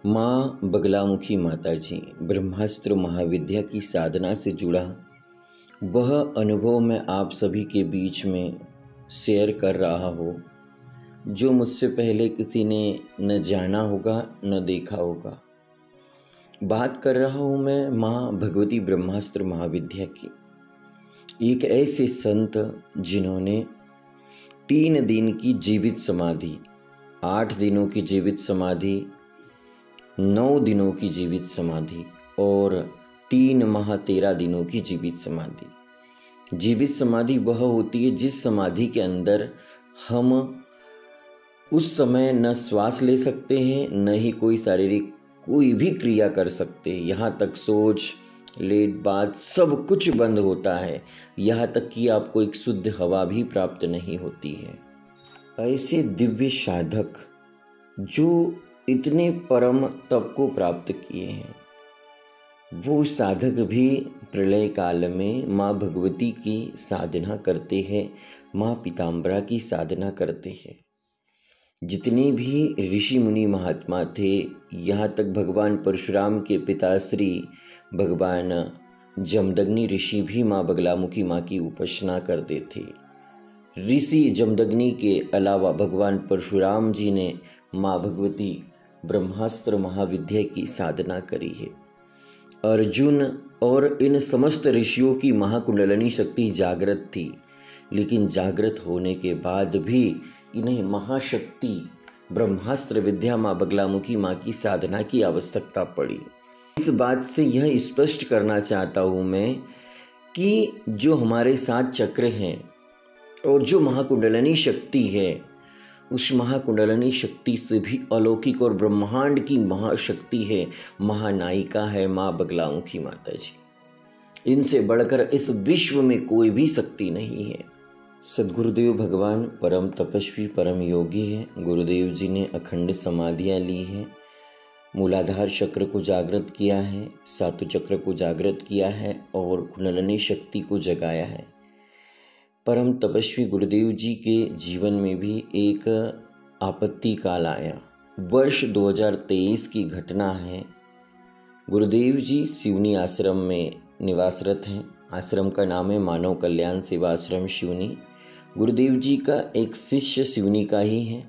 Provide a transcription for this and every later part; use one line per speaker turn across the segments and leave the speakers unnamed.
माँ बगलामुखी माताजी ब्रह्मास्त्र महाविद्या की साधना से जुड़ा वह अनुभव मैं आप सभी के बीच में शेयर कर रहा हूँ, जो मुझसे पहले किसी ने न जाना होगा न देखा होगा। बात कर रहा हूँ मैं माँ भगवती ब्रह्मास्त्र महाविद्या की, एक ऐसे संत जिन्होंने 3 दिन की जीवित समाधि, 8 दिनों की जीवित समाधि, 9 दिनों की जीवित समाधि और 3 माह 13 दिनों की जीवित समाधि। जीवित समाधि वह होती है जिस समाधि के अंदर हम उस समय न श्वास ले सकते हैं, न ही कोई शारीरिक कोई भी क्रिया कर सकते। यहाँ तक सोच लेट बात सब कुछ बंद होता है, यहाँ तक कि आपको एक शुद्ध हवा भी प्राप्त नहीं होती है। ऐसे दिव्य साधक जो इतने परम तप को प्राप्त किए हैं, वो साधक भी प्रलय काल में माँ भगवती की साधना करते हैं, माँ पीताम्बरा की साधना करते हैं। जितने भी ऋषि मुनि महात्मा थे, यहाँ तक भगवान परशुराम के पिताश्री भगवान जमदग्नि ऋषि भी माँ बगलामुखी माँ की उपासना करते थे। ऋषि जमदग्नि के अलावा भगवान परशुराम जी ने माँ भगवती ब्रह्मास्त्र महाविद्या की साधना करी है। अर्जुन और इन समस्त ऋषियों की महाकुंडलिनी शक्ति जागृत थी, लेकिन जागृत होने के बाद भी इन्हें महाशक्ति ब्रह्मास्त्र विद्या माँ बगलामुखी माँ की साधना की आवश्यकता पड़ी। इस बात से यह स्पष्ट करना चाहता हूँ मैं कि जो हमारे 7 चक्र हैं और जो महाकुंडलिनी शक्ति है, उस महाकुंडलिनी शक्ति से भी अलौकिक और ब्रह्मांड की महाशक्ति है, महानायिका है माँ बगलामुखी माता जी। इनसे बढ़कर इस विश्व में कोई भी शक्ति नहीं है। सद्गुरुदेव भगवान परम तपस्वी परम योगी है। गुरुदेव जी ने अखंड समाधियाँ ली हैं, मूलाधार चक्र को जागृत किया है, सातु चक्र को जागृत किया है और कुंडलिनी शक्ति को जगाया है। परम तपस्वी गुरुदेव जी के जीवन में भी एक आपत्ति काल आया। वर्ष 2023 की घटना है। गुरुदेव जी सिवनी आश्रम में निवासरत हैं। आश्रम का नाम है मानव कल्याण सेवा आश्रम सिवनी। गुरुदेव जी का एक शिष्य सिवनी का ही है।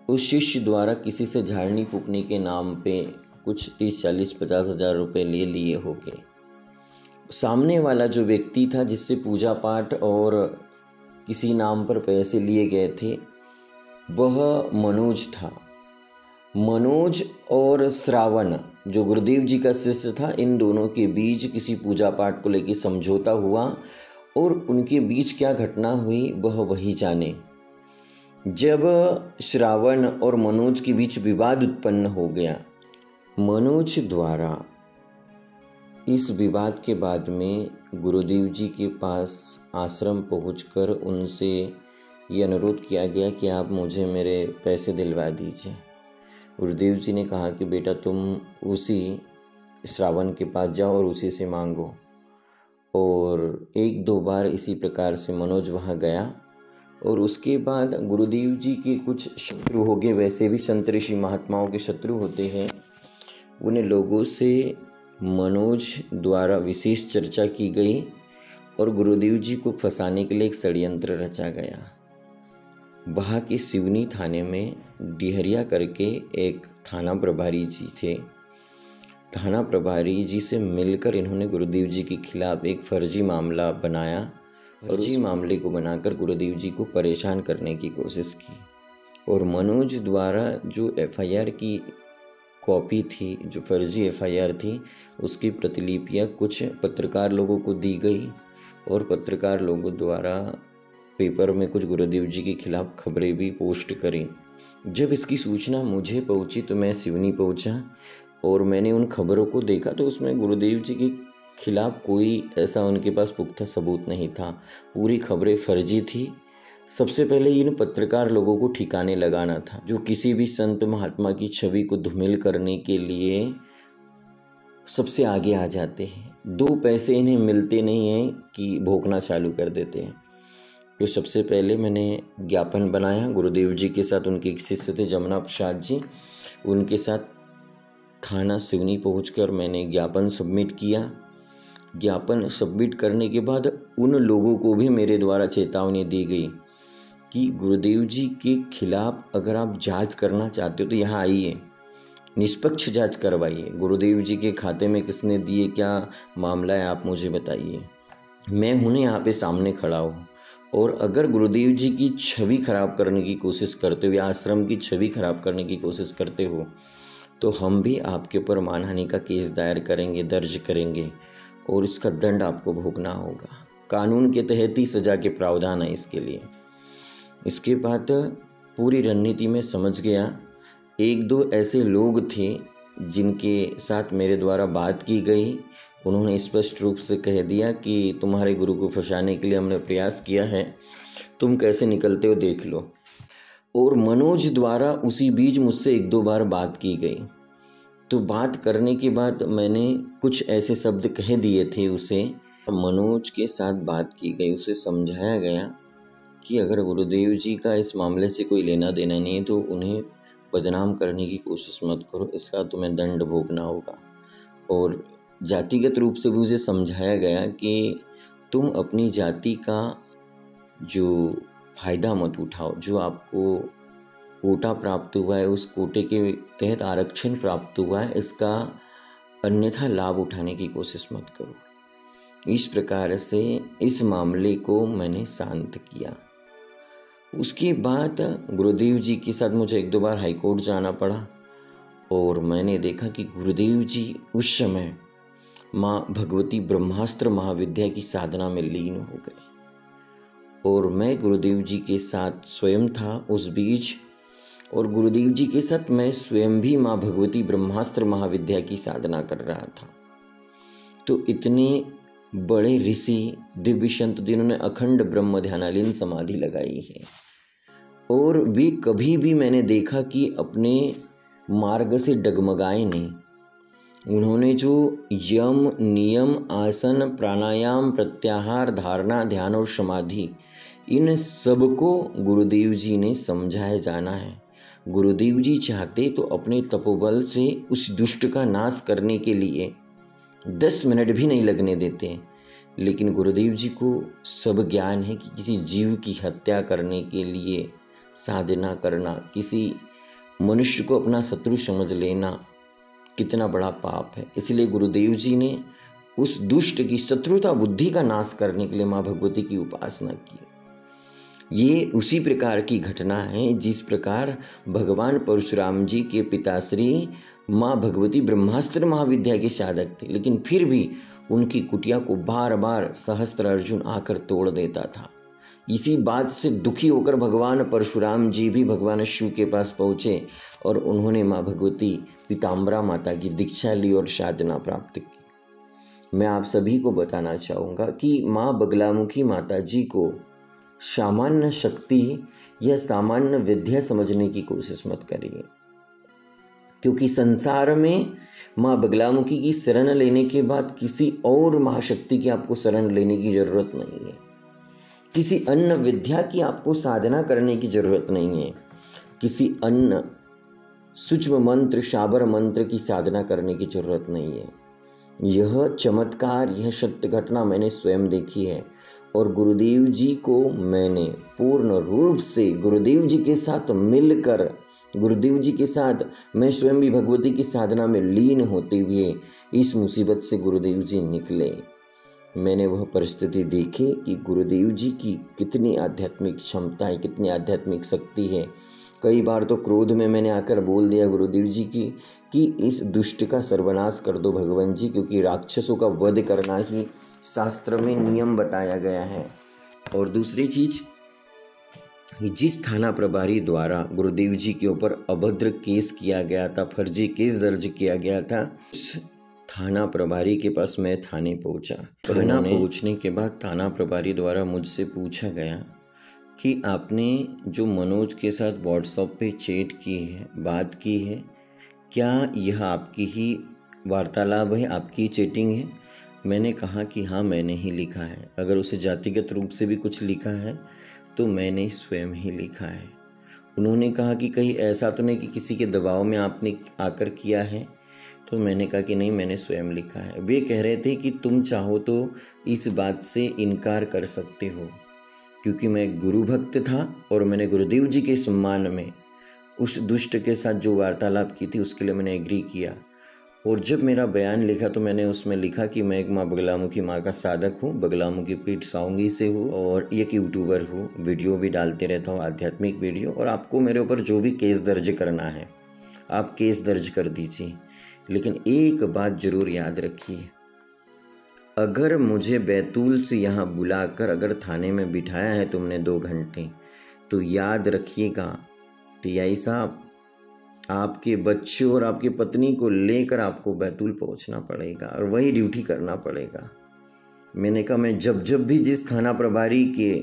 उस शिष्य द्वारा किसी से झाड़नी फूकने के नाम पे कुछ 30, 40, 50 हज़ार रुपये ले लिए हो गए। सामने वाला जो व्यक्ति था जिससे पूजा पाठ और किसी नाम पर पैसे लिए गए थे, वह मनोज था। मनोज और श्रावण जो गुरुदेव जी का शिष्य था, इन दोनों के बीच किसी पूजा पाठ को लेकर समझौता हुआ और उनके बीच क्या घटना हुई वह वही जाने। जब श्रावण और मनोज के बीच विवाद उत्पन्न हो गया, मनोज द्वारा इस विवाद के बाद में गुरुदेव जी के पास आश्रम पहुंचकर उनसे ये अनुरोध किया गया कि आप मुझे मेरे पैसे दिलवा दीजिए। गुरुदेव जी ने कहा कि बेटा तुम उसी श्रावण के पास जाओ और उसी से मांगो। और 1-2 बार इसी प्रकार से मनोज वहाँ गया और उसके बाद गुरुदेव जी के कुछ शत्रु हो गए। वैसे भी संत ऋषि महात्माओं के शत्रु होते हैं। उन्हें लोगों से मनोज द्वारा विशेष चर्चा की गई और गुरुदेव जी को फंसाने के लिए एक षड्यंत्र रचा गया। वहाँ के सिवनी थाने में डिहरिया करके एक थाना प्रभारी जी थे। थाना प्रभारी जी से मिलकर इन्होंने गुरुदेव जी के खिलाफ एक फर्जी मामला बनाया और उसी मामले को बनाकर गुरुदेव जी को परेशान करने की कोशिश की। और मनोज द्वारा जो FIR की कॉपी थी, जो फर्जी FIR थी, उसकी प्रतिलिपियाँ कुछ पत्रकार लोगों को दी गई और पत्रकार लोगों द्वारा पेपर में कुछ गुरुदेव जी के खिलाफ खबरें भी पोस्ट करी। जब इसकी सूचना मुझे पहुंची तो मैं सिवनी पहुंचा और मैंने उन खबरों को देखा तो उसमें गुरुदेव जी के खिलाफ कोई ऐसा उनके पास पुख्ता सबूत नहीं था। पूरी खबरें फर्जी थी। सबसे पहले इन पत्रकार लोगों को ठिकाने लगाना था, जो किसी भी संत महात्मा की छवि को धूमिल करने के लिए सबसे आगे आ जाते हैं। 2 पैसे इन्हें मिलते नहीं हैं कि भोंकना चालू कर देते हैं। तो सबसे पहले मैंने ज्ञापन बनाया गुरुदेव जी के साथ। उनके एक शिष्य थे जमुना प्रसाद जी, उनके साथ थाना सिवनी पहुंचकर मैंने ज्ञापन सबमिट किया। ज्ञापन सबमिट करने के बाद उन लोगों को भी मेरे द्वारा चेतावनी दी गई कि गुरुदेव जी के खिलाफ अगर आप जांच करना चाहते हो तो यहाँ आइए, निष्पक्ष जांच करवाइए। गुरुदेव जी के खाते में किसने दिए, क्या मामला है, आप मुझे बताइए। मैं हूँ यहाँ पे सामने खड़ा हूँ। और अगर गुरुदेव जी की छवि खराब करने की कोशिश करते हो या आश्रम की छवि खराब करने की कोशिश करते हो तो हम भी आपके ऊपर मानहानि का केस दायर करेंगे, दर्ज करेंगे और इसका दंड आपको भोगना होगा। कानून के तहत ही सजा के प्रावधान है इसके लिए। इसके बाद पूरी रणनीति में समझ गया। एक दो ऐसे लोग थे जिनके साथ मेरे द्वारा बात की गई। उन्होंने स्पष्ट रूप से कह दिया कि तुम्हारे गुरु को फंसाने के लिए हमने प्रयास किया है, तुम कैसे निकलते हो देख लो। और मनोज द्वारा उसी बीच मुझसे एक दो बार बात की गई। तो बात करने के बाद मैंने कुछ ऐसे शब्द कह दिए थे उसे। मनोज के साथ बात की गई, उसे समझाया गया कि अगर गुरुदेव जी का इस मामले से कोई लेना देना नहीं है तो उन्हें बदनाम करने की कोशिश मत करो, इसका तुम्हें दंड भोगना होगा। और जातिगत रूप से भी उसे समझाया गया कि तुम अपनी जाति का जो फ़ायदा मत उठाओ, जो आपको कोटा प्राप्त हुआ है, उस कोटे के तहत आरक्षण प्राप्त हुआ है, इसका अन्यथा लाभ उठाने की कोशिश मत करो। इस प्रकार से इस मामले को मैंने शांत किया। उसके बाद गुरुदेव जी के साथ मुझे एक दो बार हाईकोर्ट जाना पड़ा और मैंने देखा कि गुरुदेव जी उस समय माँ भगवती ब्रह्मास्त्र महाविद्या की साधना में लीन हो गए और मैं गुरुदेव जी के साथ स्वयं था उस बीच। और गुरुदेव जी के साथ मैं स्वयं भी माँ भगवती ब्रह्मास्त्र महाविद्या की साधना कर रहा था। तो इतने बड़े ऋषि दिव्य संत जिन्होंने अखंड ब्रह्म ध्यानालीन समाधि लगाई है और वे कभी भी मैंने देखा कि अपने मार्ग से डगमगाए नहीं। उन्होंने जो यम, नियम, आसन, प्राणायाम, प्रत्याहार, धारणा, ध्यान और समाधि, इन सबको गुरुदेव जी ने समझाया जाना है। गुरुदेव जी चाहते तो अपने तपोबल से उस दुष्ट का नाश करने के लिए 10 मिनट भी नहीं लगने देते, लेकिन गुरुदेव जी को सब ज्ञान है कि किसी जीव की हत्या करने के लिए साधना करना, किसी मनुष्य को अपना शत्रु समझ लेना कितना बड़ा पाप है। इसलिए गुरुदेव जी ने उस दुष्ट की शत्रुता बुद्धि का नाश करने के लिए माँ भगवती की उपासना की। ये उसी प्रकार की घटना है जिस प्रकार भगवान परशुराम जी के पिताश्री माँ भगवती ब्रह्मास्त्र महाविद्या के साधक थे, लेकिन फिर भी उनकी कुटिया को बार बार सहस्त्र अर्जुन आकर तोड़ देता था। इसी बात से दुखी होकर भगवान परशुराम जी भी भगवान शिव के पास पहुँचे और उन्होंने माँ भगवती पीताम्बरा माता की दीक्षा ली और साधना प्राप्त की। मैं आप सभी को बताना चाहूँगा कि माँ बगलामुखी माता जी को सामान्य शक्ति या सामान्य विद्या समझने की कोशिश मत करिए, क्योंकि संसार में माँ बगलामुखी की शरण लेने के बाद किसी और महाशक्ति की आपको शरण लेने की जरूरत नहीं है। किसी अन्य विद्या की आपको साधना करने की जरूरत नहीं है। किसी अन्य सूक्ष्म मंत्र, शाबर मंत्र की साधना करने की जरूरत नहीं है। यह चमत्कार, यह सत्य घटना मैंने स्वयं देखी है और गुरुदेव जी को मैंने पूर्ण रूप से गुरुदेव जी के साथ मिलकर, गुरुदेव जी के साथ मैं स्वयं भी भगवती की साधना में लीन होते हुए इस मुसीबत से गुरुदेव जी निकले। मैंने वह परिस्थिति देखी कि गुरुदेव जी की कितनी आध्यात्मिक क्षमता है, कितनी आध्यात्मिक शक्ति है। कई बार तो क्रोध में मैंने आकर बोल दिया गुरुदेव जी की कि इस दुष्ट का सर्वनाश कर दो भगवान जी, क्योंकि राक्षसों का वध करना ही शास्त्र में नियम बताया गया है। और दूसरी चीज, जिस थाना प्रभारी द्वारा गुरुदेव जी के ऊपर अभद्र केस किया गया था, फर्जी केस दर्ज किया गया था, उस थाना प्रभारी के पास मैं थाने पहुंचा। थाना पहुंचने के बाद थाना प्रभारी द्वारा मुझसे पूछा गया कि आपने जो मनोज के साथ व्हाट्सएप पे चैट की है, बात की है, क्या यह आपकी ही वार्तालाप है, आपकी चैटिंग है? मैंने कहा कि हाँ, मैंने ही लिखा है। अगर उसे जातिगत रूप से भी कुछ लिखा है तो मैंने स्वयं ही लिखा है। उन्होंने कहा कि कहीं ऐसा तो नहीं कि किसी के दबाव में आपने आकर किया है? तो मैंने कहा कि नहीं, मैंने स्वयं लिखा है। वे कह रहे थे कि तुम चाहो तो इस बात से इनकार कर सकते हो, क्योंकि मैं गुरु भक्त था और मैंने गुरुदेव जी के सम्मान में उस दुष्ट के साथ जो वार्तालाप की थी उसके लिए मैंने एग्री किया। और जब मेरा बयान लिखा तो मैंने उसमें लिखा कि मैं एक माँ बगलामुखी माँ का साधक हूँ, बगलामुखी पीठ साउंगी से हूँ और एक यूट्यूबर हूँ, वीडियो भी डालते रहता हूँ, आध्यात्मिक वीडियो। और आपको मेरे ऊपर जो भी केस दर्ज करना है आप केस दर्ज कर दीजिए, लेकिन एक बात ज़रूर याद रखिए, अगर मुझे बैतूल से यहाँ बुलाकर अगर थाने में बिठाया है तुमने 2 घंटे, तो याद रखिएगा टीआई साहब, आपके बच्चों और आपकी पत्नी को लेकर आपको बैतूल पहुंचना पड़ेगा और वही ड्यूटी करना पड़ेगा। मैंने कहा मैं जब भी जिस थाना प्रभारी के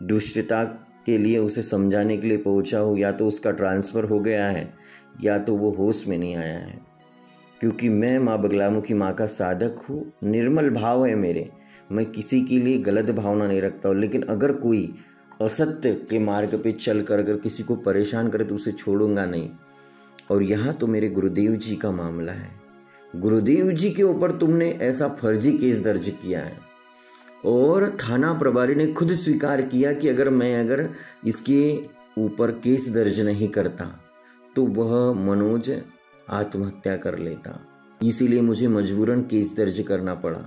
दुष्टता के लिए उसे समझाने के लिए पहुंचा हूँ, या तो उसका ट्रांसफ़र हो गया है या तो वो होश में नहीं आया है, क्योंकि मैं माँ बगलामुखी माँ का साधक हूँ। निर्मल भाव है मेरे, मैं किसी के लिए गलत भावना नहीं रखता हूँ, लेकिन अगर कोई असत्य के मार्ग पे चलकर अगर किसी को परेशान करे तो उसे छोड़ूंगा नहीं। और यहाँ तो मेरे गुरुदेव जी का मामला है, गुरुदेव जी के ऊपर तुमने ऐसा फर्जी केस दर्ज किया है और थाना प्रभारी ने खुद स्वीकार किया कि अगर इसके ऊपर केस दर्ज नहीं करता तो वह मनोज आत्महत्या कर लेता। इसीलिए मुझे मजबूरन केस दर्ज करना पड़ा।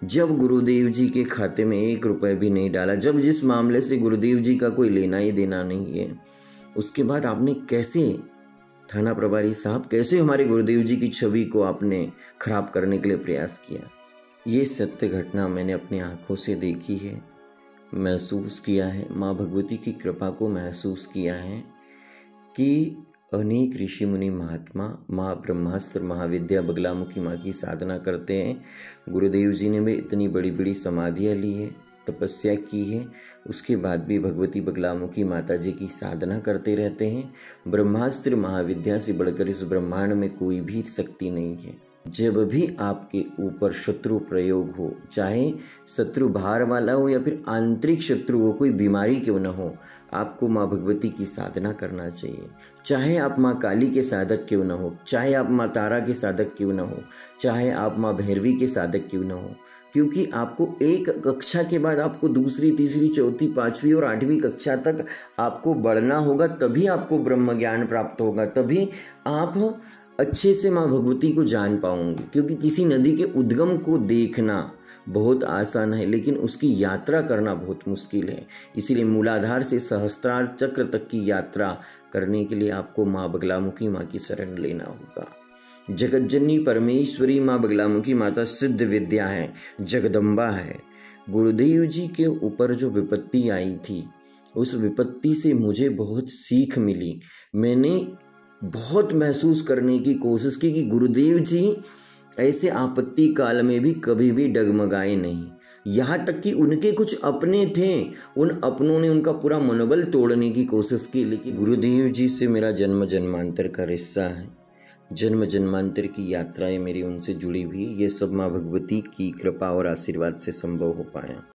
जब गुरुदेव जी के खाते में 1 रुपये भी नहीं डाला, जब जिस मामले से गुरुदेव जी का कोई लेना ही देना नहीं है, उसके बाद आपने कैसे, थाना प्रभारी साहब, कैसे हमारे गुरुदेव जी की छवि को आपने खराब करने के लिए प्रयास किया। ये सत्य घटना मैंने अपनी आंखों से देखी है, महसूस किया है, माँ भगवती की कृपा को महसूस किया है कि अनेक ऋषि मुनि महात्मा माँ ब्रह्मास्त्र महाविद्या बगलामुखी माँ की साधना करते हैं। गुरुदेव जी ने भी इतनी बड़ी बड़ी समाधियाँ ली है, तपस्या की है, उसके बाद भी भगवती बगलामुखी माता जी की साधना करते रहते हैं। ब्रह्मास्त्र महाविद्या से बढ़कर इस ब्रह्मांड में कोई भी शक्ति नहीं है। जब भी आपके ऊपर शत्रु प्रयोग हो, चाहे शत्रु बाहर वाला हो या फिर आंतरिक शत्रु हो, कोई बीमारी क्यों न हो, आपको माँ भगवती की साधना करना चाहिए। चाहे आप माँ काली के साधक क्यों न हो, चाहे आप माँ तारा के साधक क्यों न हो, चाहे आप माँ भैरवी के साधक क्यों न हो, क्योंकि आपको एक कक्षा के बाद आपको दूसरी, तीसरी, चौथी, 5वीं और 8वीं कक्षा तक आपको बढ़ना होगा, तभी आपको ब्रह्म ज्ञान प्राप्त होगा, तभी आप अच्छे से माँ भगवती को जान पाओगे। क्योंकि किसी नदी के उद्गम को देखना बहुत आसान है, लेकिन उसकी यात्रा करना बहुत मुश्किल है। इसीलिए मूलाधार से सहस्त्रार चक्र तक की यात्रा करने के लिए आपको माँ बगलामुखी माँ की शरण लेना होगा। जगतजननी परमेश्वरी माँ बगलामुखी माता सिद्ध विद्या है, जगदम्बा है। गुरुदेव जी के ऊपर जो विपत्ति आई थी, उस विपत्ति से मुझे बहुत सीख मिली। मैंने बहुत महसूस करने की कोशिश की कि गुरुदेव जी ऐसे आपत्ति काल में भी कभी भी डगमगाए नहीं। यहाँ तक कि उनके कुछ अपने थे, उन अपनों ने उनका पूरा मनोबल तोड़ने की कोशिश की, लेकिन गुरुदेव जी से मेरा जन्म जन्मांतर का रिश्ता है। जन्म जन्मांतर की यात्राएं मेरी उनसे जुड़ी हुई, ये सब माँ भगवती की कृपा और आशीर्वाद से संभव हो पाया।